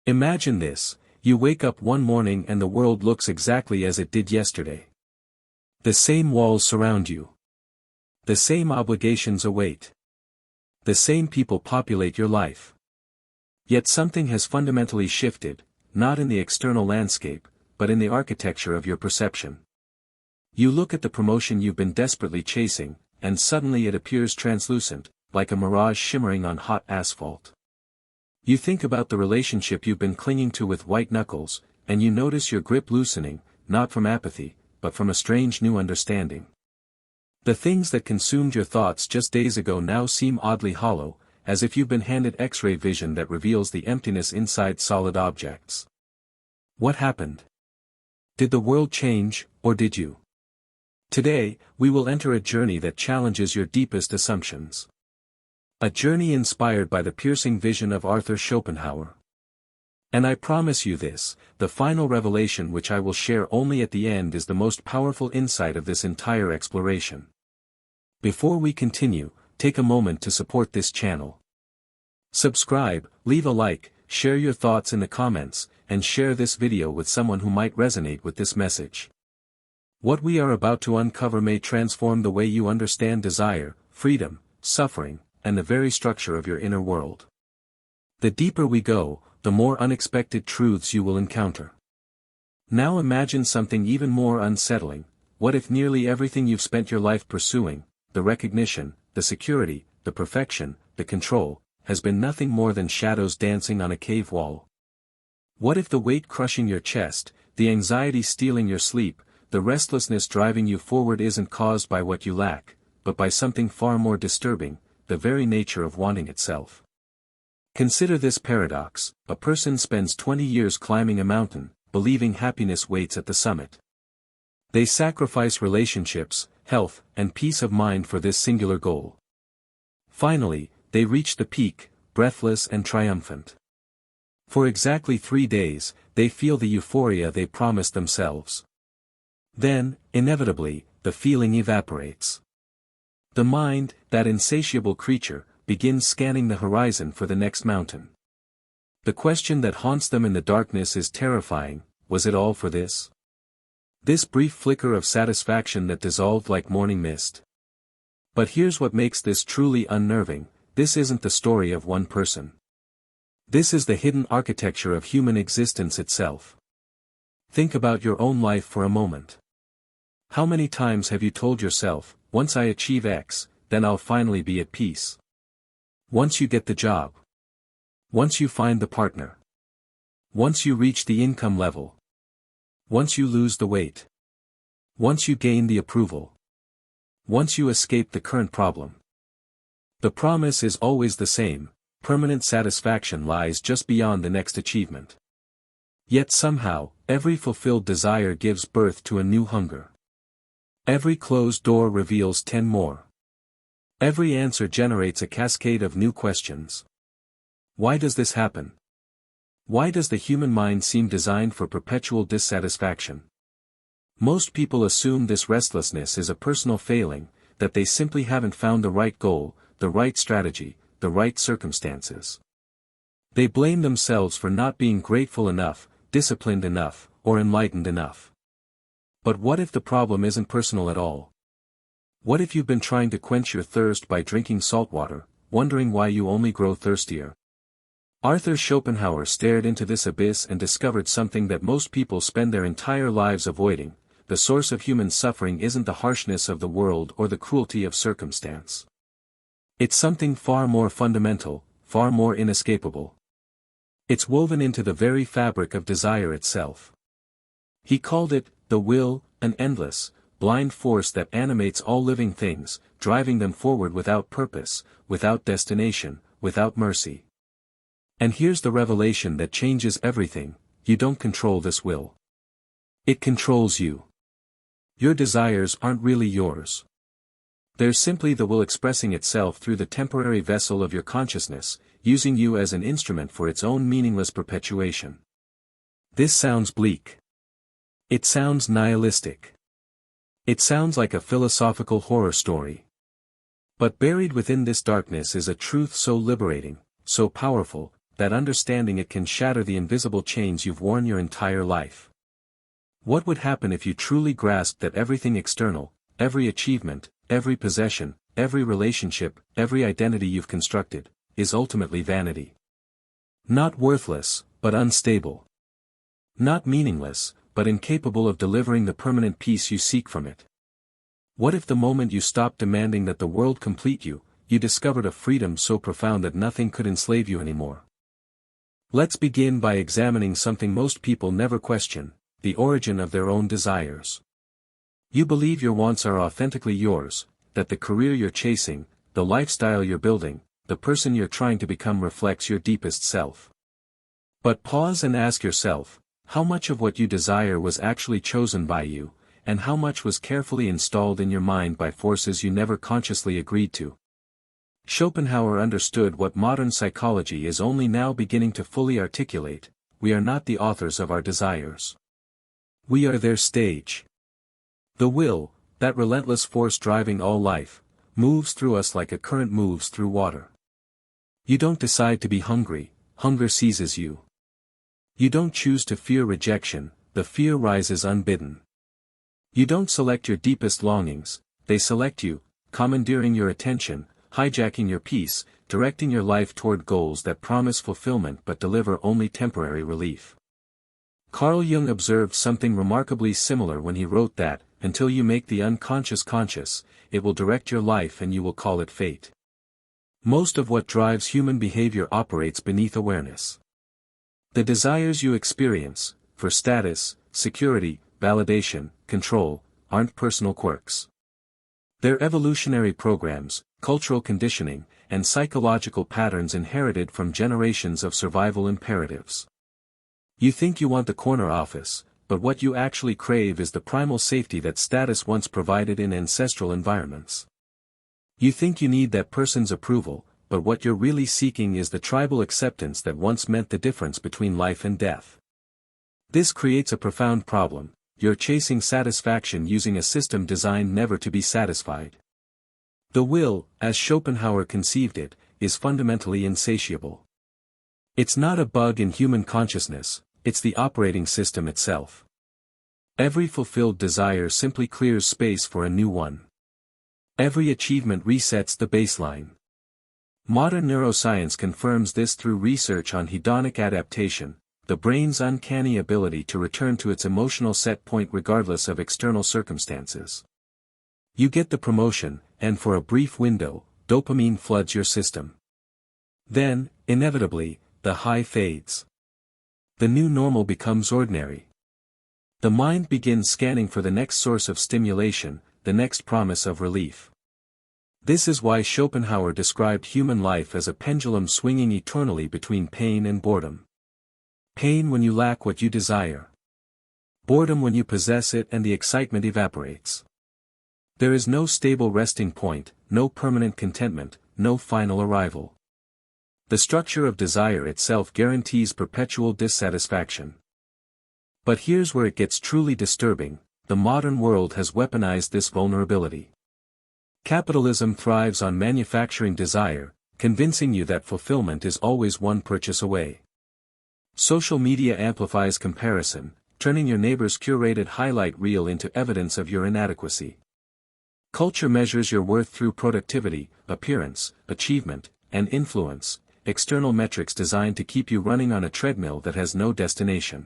Imagine this: you wake up one morning and the world looks exactly as it did yesterday. The same walls surround you. The same obligations await. The same people populate your life. Yet something has fundamentally shifted, not in the external landscape, but in the architecture of your perception. You look at the promotion you've been desperately chasing, and suddenly it appears translucent, like a mirage shimmering on hot asphalt. You think about the relationship you've been clinging to with white knuckles, and you notice your grip loosening, not from apathy, but from a strange new understanding. The things that consumed your thoughts just days ago now seem oddly hollow, as if you've been handed X-ray vision that reveals the emptiness inside solid objects. What happened? Did the world change, or did you? Today, we will enter a journey that challenges your deepest assumptions. A journey inspired by the piercing vision of Arthur Schopenhauer. And I promise you this: the final revelation which I will share only at the end is the most powerful insight of this entire exploration. Before we continue, take a moment to support this channel. Subscribe, leave a like, share your thoughts in the comments, and share this video with someone who might resonate with this message. What we are about to uncover may transform the way you understand desire, freedom, suffering, and the very structure of your inner world. The deeper we go, the more unexpected truths you will encounter. Now imagine something even more unsettling. What if nearly everything you've spent your life pursuing, the recognition, the security, the perfection, the control, has been nothing more than shadows dancing on a cave wall? What if the weight crushing your chest, the anxiety stealing your sleep, the restlessness driving you forward isn't caused by what you lack, but by something far more disturbing, the very nature of wanting itself? Consider this paradox: a person spends 20 years climbing a mountain, believing happiness waits at the summit. They sacrifice relationships, health, and peace of mind for this singular goal. Finally, they reach the peak, breathless and triumphant. For exactly 3 days, they feel the euphoria they promised themselves. Then, inevitably, the feeling evaporates. The mind, that insatiable creature, begins scanning the horizon for the next mountain. The question that haunts them in the darkness is terrifying: was it all for this? This brief flicker of satisfaction that dissolved like morning mist. But here's what makes this truly unnerving: this isn't the story of one person. This is the hidden architecture of human existence itself. Think about your own life for a moment. How many times have you told yourself, once I achieve X, then I'll finally be at peace? Once you get the job. Once you find the partner. Once you reach the income level. Once you lose the weight. Once you gain the approval. Once you escape the current problem. The promise is always the same: permanent satisfaction lies just beyond the next achievement. Yet somehow, every fulfilled desire gives birth to a new hunger. Every closed door reveals 10 more. Every answer generates a cascade of new questions. Why does this happen? Why does the human mind seem designed for perpetual dissatisfaction? Most people assume this restlessness is a personal failing, that they simply haven't found the right goal, the right strategy, the right circumstances. They blame themselves for not being grateful enough, disciplined enough, or enlightened enough. But what if the problem isn't personal at all? What if you've been trying to quench your thirst by drinking salt water, wondering why you only grow thirstier? Arthur Schopenhauer stared into this abyss and discovered something that most people spend their entire lives avoiding: the source of human suffering isn't the harshness of the world or the cruelty of circumstance. It's something far more fundamental, far more inescapable. It's woven into the very fabric of desire itself. He called it the will, an endless, blind force that animates all living things, driving them forward without purpose, without destination, without mercy. And here's the revelation that changes everything: you don't control this will. It controls you. Your desires aren't really yours. They're simply the will expressing itself through the temporary vessel of your consciousness, using you as an instrument for its own meaningless perpetuation. This sounds bleak. It sounds nihilistic. It sounds like a philosophical horror story. But buried within this darkness is a truth so liberating, so powerful, that understanding it can shatter the invisible chains you've worn your entire life. What would happen if you truly grasped that everything external, every achievement, every possession, every relationship, every identity you've constructed, is ultimately vanity? Not worthless, but unstable. Not meaningless, but incapable of delivering the permanent peace you seek from it. What if the moment you stopped demanding that the world complete you, you discovered a freedom so profound that nothing could enslave you anymore? Let's begin by examining something most people never question: the origin of their own desires. You believe your wants are authentically yours, that the career you're chasing, the lifestyle you're building, the person you're trying to become reflects your deepest self. But pause and ask yourself, how much of what you desire was actually chosen by you, and how much was carefully installed in your mind by forces you never consciously agreed to? Schopenhauer understood what modern psychology is only now beginning to fully articulate: we are not the authors of our desires. We are their stage. The will, that relentless force driving all life, moves through us like a current moves through water. You don't decide to be hungry, hunger seizes you. You don't choose to fear rejection, the fear rises unbidden. You don't select your deepest longings, they select you, commandeering your attention, hijacking your peace, directing your life toward goals that promise fulfillment but deliver only temporary relief. Carl Jung observed something remarkably similar when he wrote that, until you make the unconscious conscious, it will direct your life and you will call it fate. Most of what drives human behavior operates beneath awareness. The desires you experience, for status, security, validation, control, aren't personal quirks. They're evolutionary programs, cultural conditioning, and psychological patterns inherited from generations of survival imperatives. You think you want the corner office, but what you actually crave is the primal safety that status once provided in ancestral environments. You think you need that person's approval, but what you're really seeking is the tribal acceptance that once meant the difference between life and death. This creates a profound problem: you're chasing satisfaction using a system designed never to be satisfied. The will, as Schopenhauer conceived it, is fundamentally insatiable. It's not a bug in human consciousness, it's the operating system itself. Every fulfilled desire simply clears space for a new one. Every achievement resets the baseline. Modern neuroscience confirms this through research on hedonic adaptation, the brain's uncanny ability to return to its emotional set point regardless of external circumstances. You get the promotion, and for a brief window, dopamine floods your system. Then, inevitably, the high fades. The new normal becomes ordinary. The mind begins scanning for the next source of stimulation, the next promise of relief. This is why Schopenhauer described human life as a pendulum swinging eternally between pain and boredom. Pain when you lack what you desire. Boredom when you possess it and the excitement evaporates. There is no stable resting point, no permanent contentment, no final arrival. The structure of desire itself guarantees perpetual dissatisfaction. But here's where it gets truly disturbing: the modern world has weaponized this vulnerability. Capitalism thrives on manufacturing desire, convincing you that fulfillment is always one purchase away. Social media amplifies comparison, turning your neighbor's curated highlight reel into evidence of your inadequacy. Culture measures your worth through productivity, appearance, achievement, and influence, external metrics designed to keep you running on a treadmill that has no destination.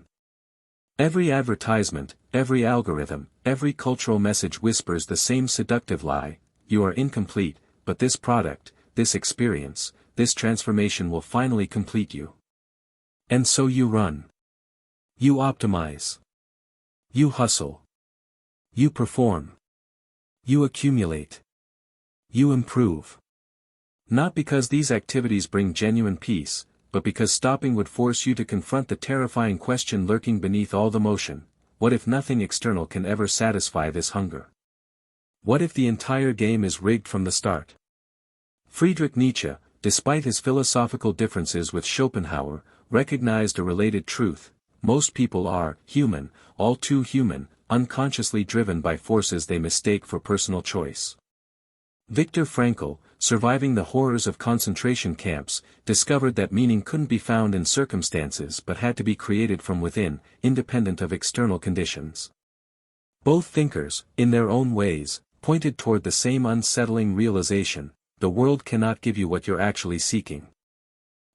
Every advertisement, every algorithm, every cultural message whispers the same seductive lie: you are incomplete, but this product, this experience, this transformation will finally complete you. And so you run. You optimize. You hustle. You perform. You accumulate. You improve. Not because these activities bring genuine peace, but because stopping would force you to confront the terrifying question lurking beneath all the motion: what if nothing external can ever satisfy this hunger? What if the entire game is rigged from the start? Friedrich Nietzsche, despite his philosophical differences with Schopenhauer, recognized a related truth: most people are human, all too human, unconsciously driven by forces they mistake for personal choice. Viktor Frankl, surviving the horrors of concentration camps, discovered that meaning couldn't be found in circumstances but had to be created from within, independent of external conditions. Both thinkers, in their own ways, pointed toward the same unsettling realization: the world cannot give you what you're actually seeking.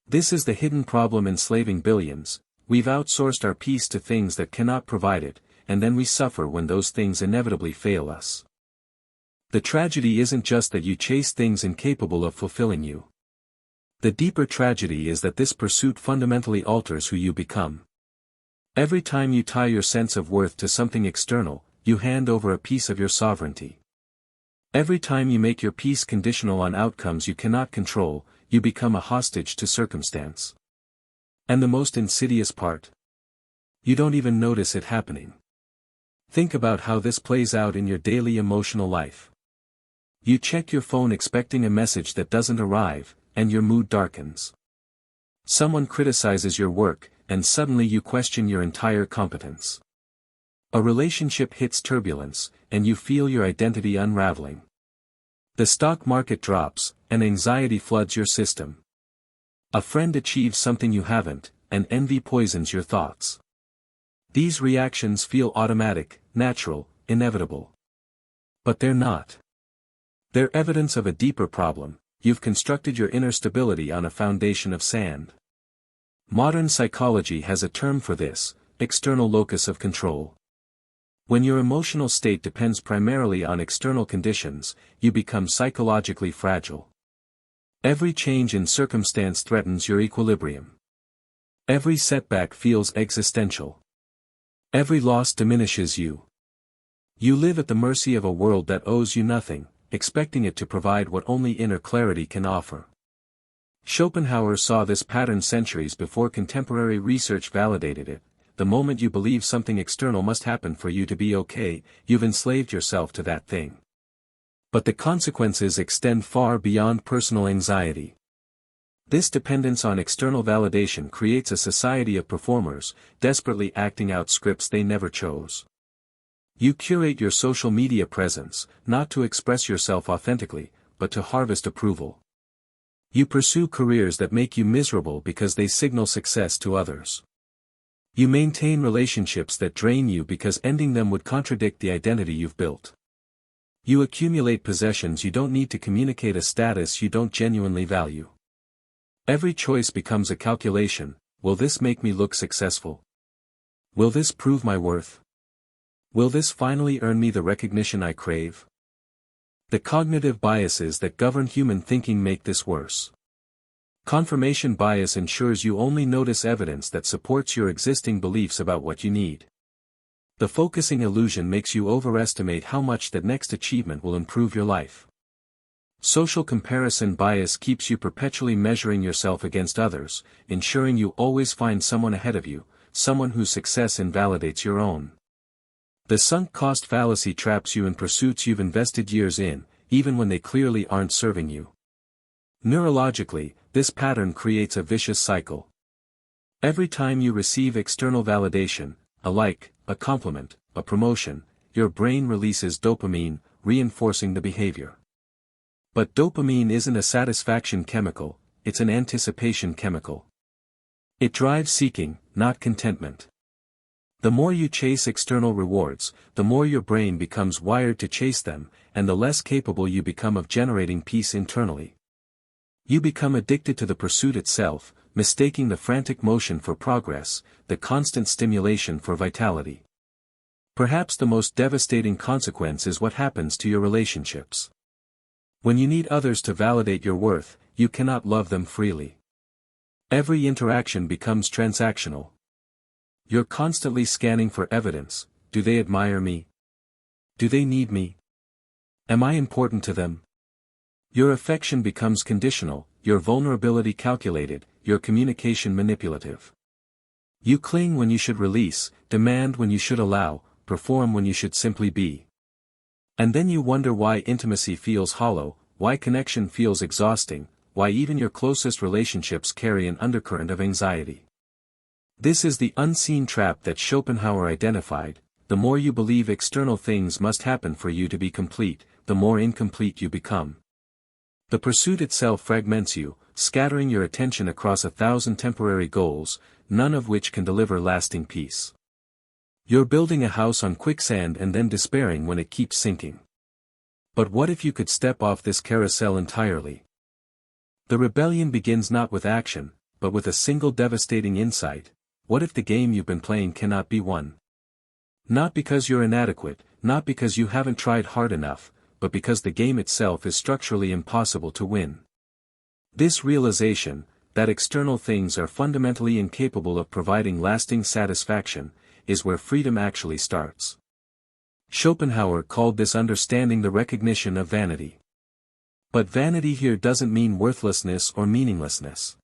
This is the hidden problem enslaving billions. We've outsourced our peace to things that cannot provide it, and then we suffer when those things inevitably fail us. The tragedy isn't just that you chase things incapable of fulfilling you. The deeper tragedy is that this pursuit fundamentally alters who you become. Every time you tie your sense of worth to something external, you hand over a piece of your sovereignty. Every time you make your peace conditional on outcomes you cannot control, you become a hostage to circumstance. And the most insidious part? You don't even notice it happening. Think about how this plays out in your daily emotional life. You check your phone expecting a message that doesn't arrive, and your mood darkens. Someone criticizes your work, and suddenly you question your entire competence. A relationship hits turbulence, and you feel your identity unraveling. The stock market drops, and anxiety floods your system. A friend achieves something you haven't, and envy poisons your thoughts. These reactions feel automatic, natural, inevitable. But they're not. They're evidence of a deeper problem: you've constructed your inner stability on a foundation of sand. Modern psychology has a term for this: external locus of control. When your emotional state depends primarily on external conditions, you become psychologically fragile. Every change in circumstance threatens your equilibrium. Every setback feels existential. Every loss diminishes you. You live at the mercy of a world that owes you nothing, expecting it to provide what only inner clarity can offer. Schopenhauer saw this pattern centuries before contemporary research validated it. The moment you believe something external must happen for you to be okay, you've enslaved yourself to that thing. But the consequences extend far beyond personal anxiety. This dependence on external validation creates a society of performers, desperately acting out scripts they never chose. You curate your social media presence, not to express yourself authentically, but to harvest approval. You pursue careers that make you miserable because they signal success to others. You maintain relationships that drain you because ending them would contradict the identity you've built. You accumulate possessions you don't need to communicate a status you don't genuinely value. Every choice becomes a calculation: will this make me look successful? Will this prove my worth? Will this finally earn me the recognition I crave? The cognitive biases that govern human thinking make this worse. Confirmation bias ensures you only notice evidence that supports your existing beliefs about what you need. The focusing illusion makes you overestimate how much that next achievement will improve your life. Social comparison bias keeps you perpetually measuring yourself against others, ensuring you always find someone ahead of you, someone whose success invalidates your own. The sunk cost fallacy traps you in pursuits you've invested years in, even when they clearly aren't serving you. Neurologically, this pattern creates a vicious cycle. Every time you receive external validation, a like, a compliment, a promotion, your brain releases dopamine, reinforcing the behavior. But dopamine isn't a satisfaction chemical, it's an anticipation chemical. It drives seeking, not contentment. The more you chase external rewards, the more your brain becomes wired to chase them, and the less capable you become of generating peace internally. You become addicted to the pursuit itself, mistaking the frantic motion for progress, the constant stimulation for vitality. Perhaps the most devastating consequence is what happens to your relationships. When you need others to validate your worth, you cannot love them freely. Every interaction becomes transactional. You're constantly scanning for evidence: do they admire me? Do they need me? Am I important to them? Your affection becomes conditional, your vulnerability calculated, your communication manipulative. You cling when you should release, demand when you should allow, perform when you should simply be. And then you wonder why intimacy feels hollow, why connection feels exhausting, why even your closest relationships carry an undercurrent of anxiety. This is the unseen trap that Schopenhauer identified: the more you believe external things must happen for you to be complete, the more incomplete you become. The pursuit itself fragments you, scattering your attention across 1,000 temporary goals, none of which can deliver lasting peace. You're building a house on quicksand and then despairing when it keeps sinking. But what if you could step off this carousel entirely? The rebellion begins not with action, but with a single devastating insight: what if the game you've been playing cannot be won? Not because you're inadequate, not because you haven't tried hard enough, but because the game itself is structurally impossible to win. This realization, that external things are fundamentally incapable of providing lasting satisfaction, is where freedom actually starts. Schopenhauer called this understanding the recognition of vanity. But vanity here doesn't mean worthlessness or meaninglessness.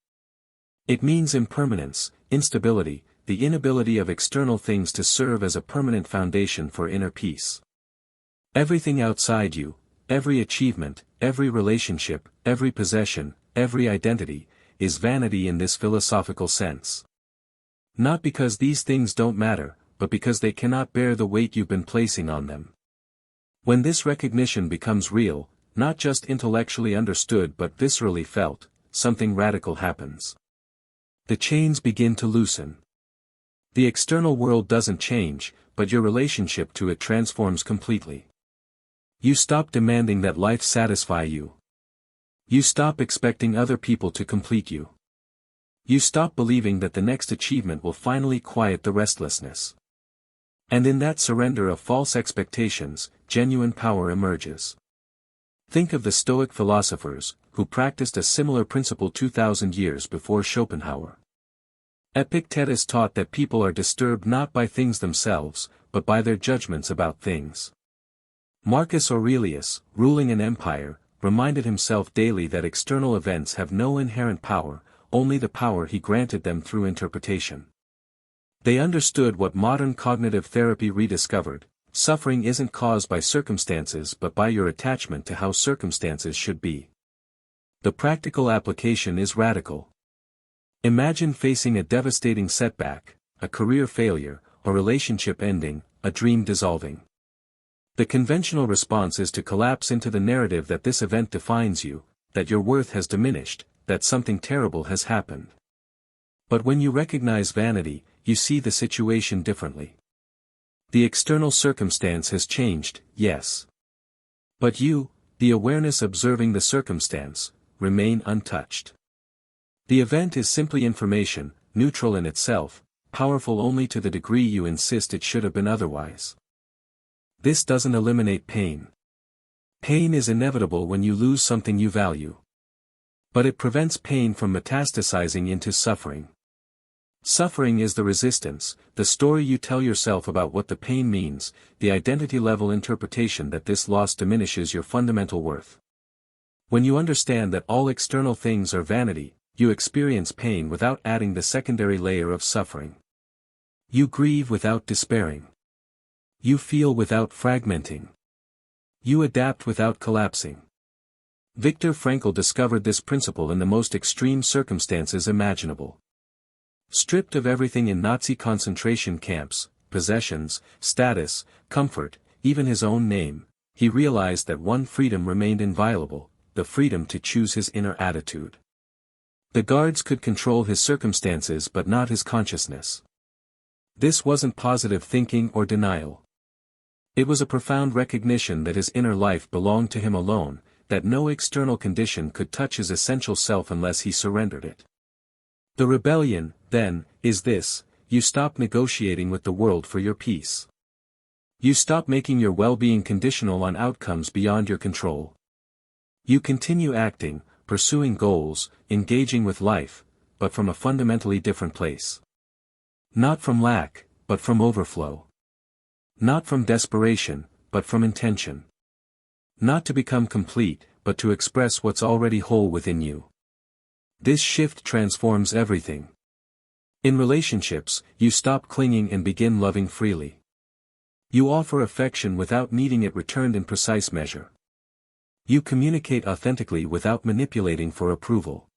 It means impermanence, instability, the inability of external things to serve as a permanent foundation for inner peace. Everything outside you, every achievement, every relationship, every possession, every identity, is vanity in this philosophical sense. Not because these things don't matter, but because they cannot bear the weight you've been placing on them. When this recognition becomes real, not just intellectually understood but viscerally felt, something radical happens. The chains begin to loosen. The external world doesn't change, but your relationship to it transforms completely. You stop demanding that life satisfy you. You stop expecting other people to complete you. You stop believing that the next achievement will finally quiet the restlessness. And in that surrender of false expectations, genuine power emerges. Think of the Stoic philosophers, who practiced a similar principle 2,000 years before Schopenhauer. Epictetus taught that people are disturbed not by things themselves, but by their judgments about things. Marcus Aurelius, ruling an empire, reminded himself daily that external events have no inherent power, only the power he granted them through interpretation. They understood what modern cognitive therapy rediscovered: suffering isn't caused by circumstances but by your attachment to how circumstances should be. The practical application is radical. Imagine facing a devastating setback, a career failure, a relationship ending, a dream dissolving. The conventional response is to collapse into the narrative that this event defines you, that your worth has diminished, that something terrible has happened. But when you recognize vanity, you see the situation differently. The external circumstance has changed, yes. But you, the awareness observing the circumstance, remain untouched. The event is simply information, neutral in itself, powerful only to the degree you insist it should have been otherwise. This doesn't eliminate pain. Pain is inevitable when you lose something you value. But it prevents pain from metastasizing into suffering. Suffering is the resistance, the story you tell yourself about what the pain means, the identity-level interpretation that this loss diminishes your fundamental worth. When you understand that all external things are vanity, you experience pain without adding the secondary layer of suffering. You grieve without despairing. You feel without fragmenting. You adapt without collapsing. Viktor Frankl discovered this principle in the most extreme circumstances imaginable. Stripped of everything in Nazi concentration camps, possessions, status, comfort, even his own name, he realized that one freedom remained inviolable: the freedom to choose his inner attitude. The guards could control his circumstances but not his consciousness. This wasn't positive thinking or denial. It was a profound recognition that his inner life belonged to him alone, that no external condition could touch his essential self unless he surrendered it. The rebellion, then, is this: you stop negotiating with the world for your peace. You stop making your well-being conditional on outcomes beyond your control. You continue acting, pursuing goals, engaging with life, but from a fundamentally different place. Not from lack, but from overflow. Not from desperation, but from intention. Not to become complete, but to express what's already whole within you. This shift transforms everything. In relationships, you stop clinging and begin loving freely. You offer affection without needing it returned in precise measure. You communicate authentically without manipulating for approval.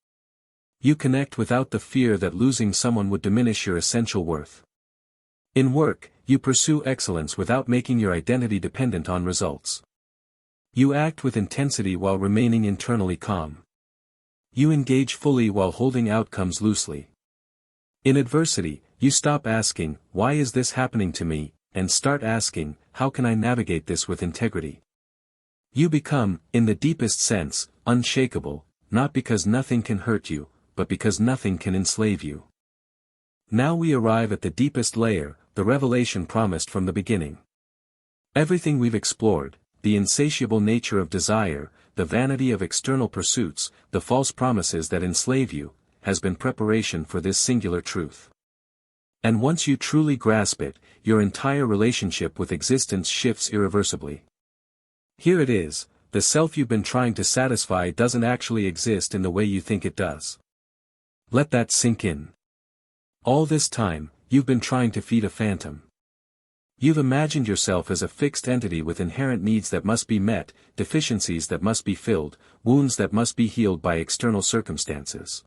You connect without the fear that losing someone would diminish your essential worth. In work, you pursue excellence without making your identity dependent on results. You act with intensity while remaining internally calm. You engage fully while holding outcomes loosely. In adversity, you stop asking, "Why is this happening to me?" and start asking, "How can I navigate this with integrity?" You become, in the deepest sense, unshakable, not because nothing can hurt you, but because nothing can enslave you. Now we arrive at the deepest layer, the revelation promised from the beginning. Everything we've explored, the insatiable nature of desire, the vanity of external pursuits, the false promises that enslave you, has been preparation for this singular truth. And once you truly grasp it, your entire relationship with existence shifts irreversibly. Here it is, the self you've been trying to satisfy doesn't actually exist in the way you think it does. Let that sink in. All this time, you've been trying to feed a phantom. You've imagined yourself as a fixed entity with inherent needs that must be met, deficiencies that must be filled, wounds that must be healed by external circumstances.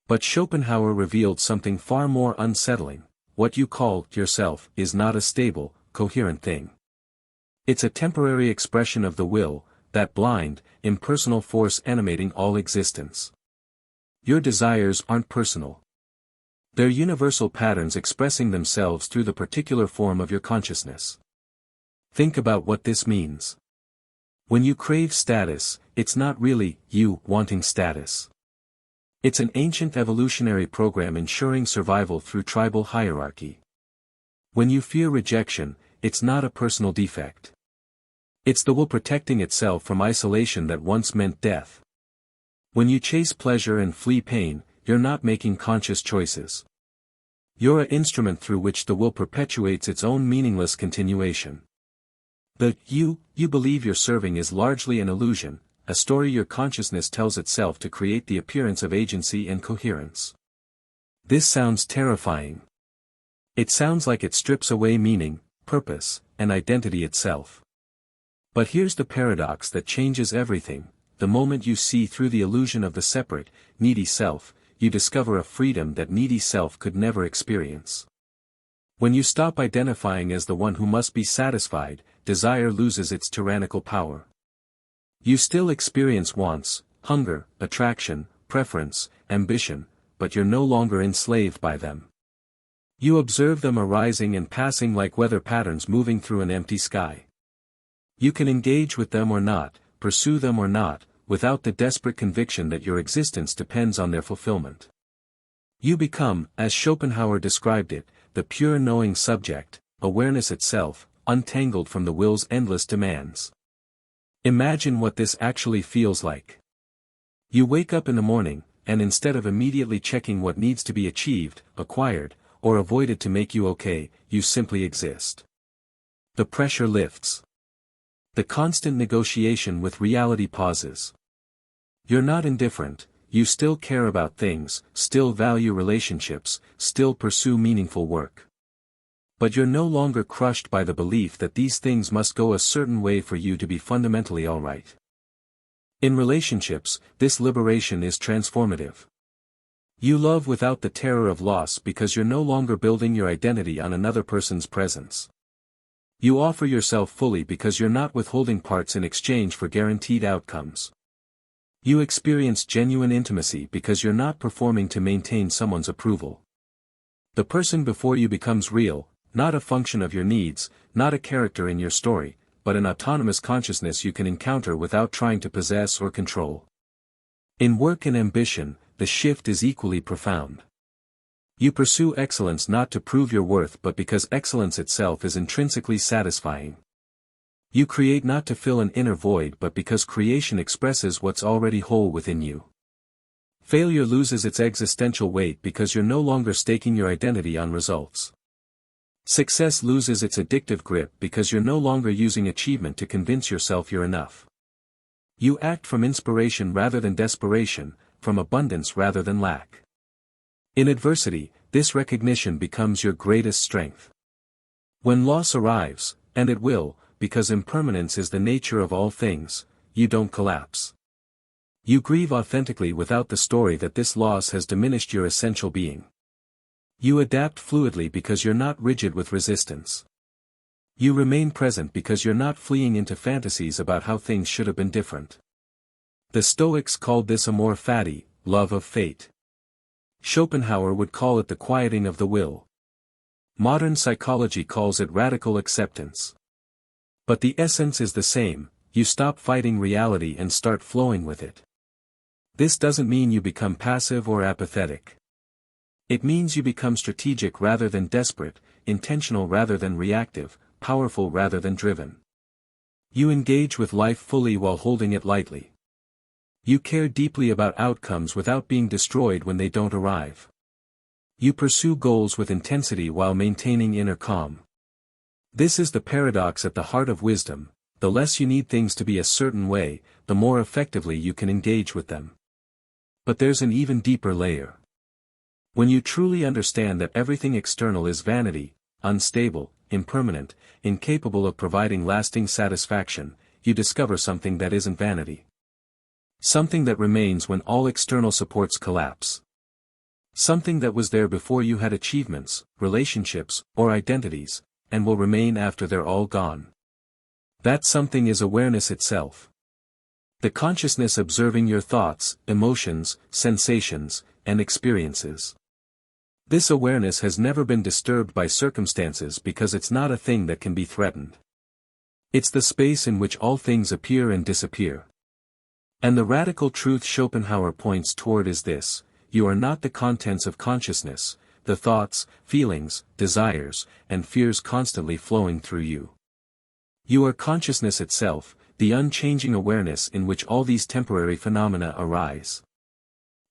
But Schopenhauer revealed something far more unsettling. What you call yourself is not a stable, coherent thing. It's a temporary expression of the will, that blind, impersonal force animating all existence. Your desires aren't personal. They're universal patterns expressing themselves through the particular form of your consciousness. Think about what this means. When you crave status, it's not really you wanting status. It's an ancient evolutionary program ensuring survival through tribal hierarchy. When you fear rejection, it's not a personal defect. It's the will protecting itself from isolation that once meant death. When you chase pleasure and flee pain, you're not making conscious choices. You're an instrument through which the will perpetuates its own meaningless continuation. The you believe you're serving is largely an illusion, a story your consciousness tells itself to create the appearance of agency and coherence. This sounds terrifying. It sounds like it strips away meaning, purpose, and identity itself. But here's the paradox that changes everything. The moment you see through the illusion of the separate, needy self, you discover a freedom that needy self could never experience. When you stop identifying as the one who must be satisfied, desire loses its tyrannical power. You still experience wants, hunger, attraction, preference, ambition, but you're no longer enslaved by them. You observe them arising and passing like weather patterns moving through an empty sky. You can engage with them or not, pursue them or not, without the desperate conviction that your existence depends on their fulfillment. You become, as Schopenhauer described it, the pure knowing subject, awareness itself, untangled from the will's endless demands. Imagine what this actually feels like. You wake up in the morning, and instead of immediately checking what needs to be achieved, acquired, or avoided to make you okay, you simply exist. The pressure lifts. The constant negotiation with reality pauses. You're not indifferent, you still care about things, still value relationships, still pursue meaningful work. But you're no longer crushed by the belief that these things must go a certain way for you to be fundamentally alright. In relationships, this liberation is transformative. You love without the terror of loss because you're no longer building your identity on another person's presence. You offer yourself fully because you're not withholding parts in exchange for guaranteed outcomes. You experience genuine intimacy because you're not performing to maintain someone's approval. The person before you becomes real, not a function of your needs, not a character in your story, but an autonomous consciousness you can encounter without trying to possess or control. In work and ambition, the shift is equally profound. You pursue excellence not to prove your worth but because excellence itself is intrinsically satisfying. You create not to fill an inner void but because creation expresses what's already whole within you. Failure loses its existential weight because you're no longer staking your identity on results. Success loses its addictive grip because you're no longer using achievement to convince yourself you're enough. You act from inspiration rather than desperation, from abundance rather than lack. In adversity, this recognition becomes your greatest strength. When loss arrives, and it will, because impermanence is the nature of all things, you don't collapse. You grieve authentically without the story that this loss has diminished your essential being. You adapt fluidly because you're not rigid with resistance. You remain present because you're not fleeing into fantasies about how things should have been different. The Stoics called this amor fati, love of fate. Schopenhauer would call it the quieting of the will. Modern psychology calls it radical acceptance. But the essence is the same: you stop fighting reality and start flowing with it. This doesn't mean you become passive or apathetic. It means you become strategic rather than desperate, intentional rather than reactive, powerful rather than driven. You engage with life fully while holding it lightly. You care deeply about outcomes without being destroyed when they don't arrive. You pursue goals with intensity while maintaining inner calm. This is the paradox at the heart of wisdom: the less you need things to be a certain way, the more effectively you can engage with them. But there's an even deeper layer. When you truly understand that everything external is vanity, unstable, impermanent, incapable of providing lasting satisfaction, you discover something that isn't vanity. Something that remains when all external supports collapse. Something that was there before you had achievements, relationships, or identities, and will remain after they're all gone. That something is awareness itself. The consciousness observing your thoughts, emotions, sensations, and experiences. This awareness has never been disturbed by circumstances because it's not a thing that can be threatened. It's the space in which all things appear and disappear. And the radical truth Schopenhauer points toward is this: you are not the contents of consciousness, the thoughts, feelings, desires, and fears constantly flowing through you. You are consciousness itself, the unchanging awareness in which all these temporary phenomena arise.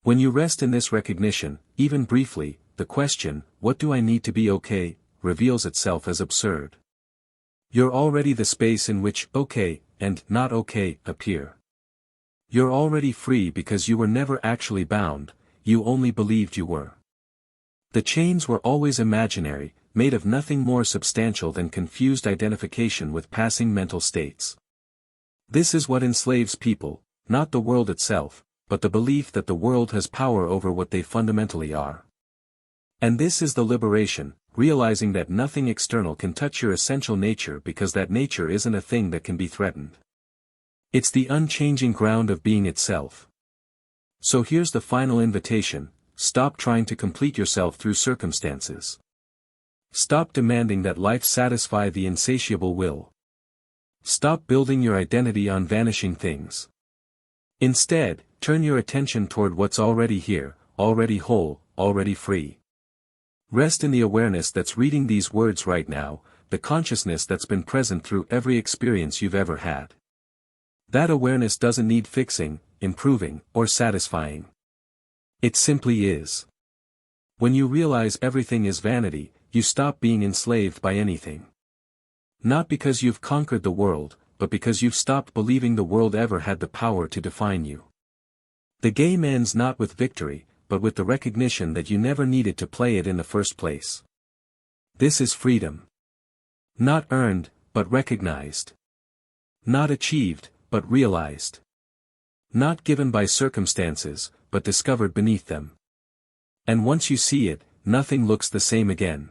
When you rest in this recognition, even briefly, the question, "What do I need to be okay?" reveals itself as absurd. You're already the space in which okay and not okay appear. You're already free because you were never actually bound, you only believed you were. The chains were always imaginary, made of nothing more substantial than confused identification with passing mental states. This is what enslaves people, not the world itself, but the belief that the world has power over what they fundamentally are. And this is the liberation, realizing that nothing external can touch your essential nature because that nature isn't a thing that can be threatened. It's the unchanging ground of being itself. So here's the final invitation: stop trying to complete yourself through circumstances. Stop demanding that life satisfy the insatiable will. Stop building your identity on vanishing things. Instead, turn your attention toward what's already here, already whole, already free. Rest in the awareness that's reading these words right now, the consciousness that's been present through every experience you've ever had. That awareness doesn't need fixing, improving, or satisfying. It simply is. When you realize everything is vanity, you stop being enslaved by anything. Not because you've conquered the world, but because you've stopped believing the world ever had the power to define you. The game ends not with victory, but with the recognition that you never needed to play it in the first place. This is freedom. Not earned, but recognized. Not achieved, but realized. Not given by circumstances, but discovered beneath them. And once you see it, nothing looks the same again.